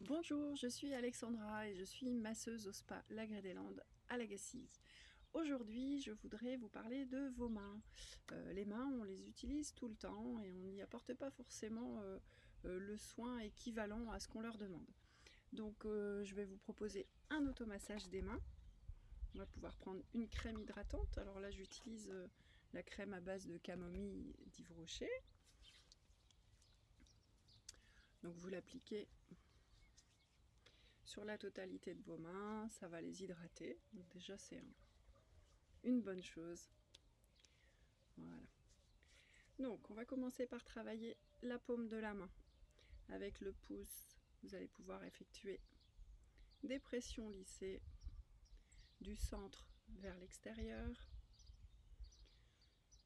Bonjour, je suis Alexandra et je suis masseuse au spa Lagrée des Landes à Lagacy. Aujourd'hui, je voudrais vous parler de vos mains. Les mains, on les utilise tout le temps et on n'y apporte pas forcément le soin équivalent à ce qu'on leur demande. Donc, je vais vous proposer un automassage des mains. On va pouvoir prendre une crème hydratante. Alors là, j'utilise la crème à base de camomille d'Yves Rocher. Donc, vous l'appliquez sur la totalité de vos mains, ça va les hydrater. Donc déjà, c'est une bonne chose. Voilà. Donc, on va commencer par travailler la paume de la main. Avec le pouce, vous allez pouvoir effectuer des pressions lissées du centre vers l'extérieur,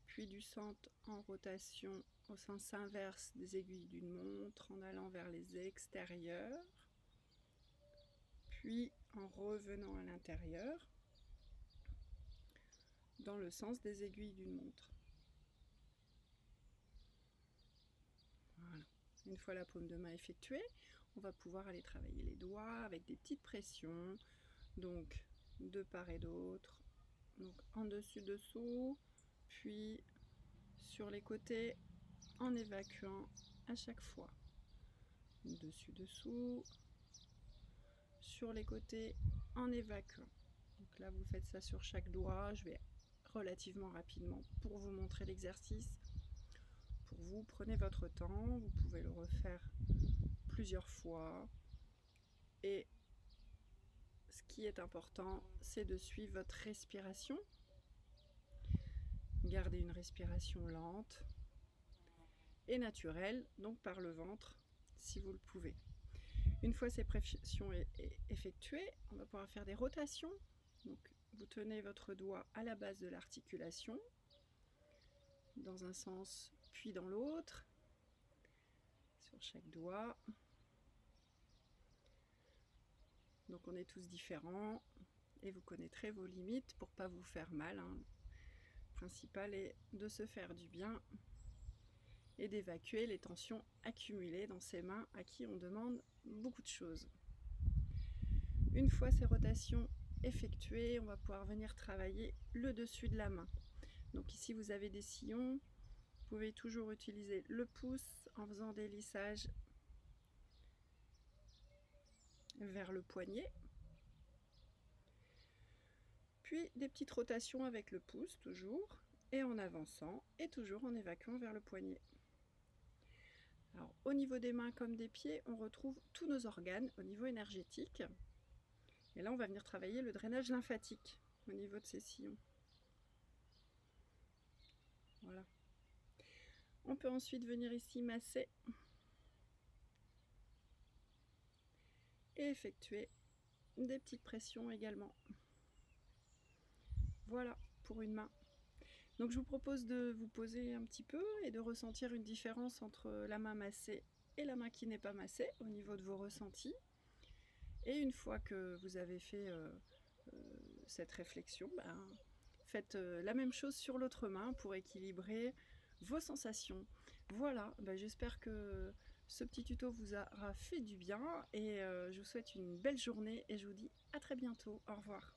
puis du centre en rotation au sens inverse des aiguilles d'une montre en allant vers les extérieurs, puis en revenant à l'intérieur dans le sens des aiguilles d'une montre. Voilà. Une fois la paume de main effectuée, on va pouvoir aller travailler les doigts avec des petites pressions, donc de part et d'autre, donc en dessus-dessous, puis sur les côtés en évacuant à chaque fois. Dessus-dessous, sur les côtés en évacuant. Donc là, vous faites ça sur chaque doigt. Je vais relativement rapidement pour vous montrer l'exercice. Pour vous, prenez votre temps. Vous pouvez le refaire plusieurs fois. Et ce qui est important, c'est de suivre votre respiration. Gardez une respiration lente et naturelle, donc par le ventre, si vous le pouvez. Une fois ces pressions effectuées, on va pouvoir faire des rotations. Donc, vous tenez votre doigt à la base de l'articulation, dans un sens puis dans l'autre, sur chaque doigt. Donc on est tous différents et vous connaîtrez vos limites pour ne pas vous faire mal. Le principal est de se faire du bien et d'évacuer les tensions accumulées dans ces mains à qui on demande beaucoup de choses. Une fois ces rotations effectuées, on va pouvoir venir travailler le dessus de la main. Donc ici vous avez des sillons, vous pouvez toujours utiliser le pouce en faisant des lissages vers le poignet, puis des petites rotations avec le pouce toujours, et en avançant et toujours en évacuant vers le poignet. Alors, au niveau des mains comme des pieds, on retrouve tous nos organes au niveau énergétique. Et là, on va venir travailler le drainage lymphatique au niveau de ces sillons. Voilà. On peut ensuite venir ici masser et effectuer des petites pressions également. Voilà pour une main. Donc je vous propose de vous poser un petit peu et de ressentir une différence entre la main massée et la main qui n'est pas massée au niveau de vos ressentis. Et une fois que vous avez fait cette réflexion, faites la même chose sur l'autre main pour équilibrer vos sensations. Voilà, j'espère que ce petit tuto vous aura fait du bien et je vous souhaite une belle journée et je vous dis à très bientôt. Au revoir.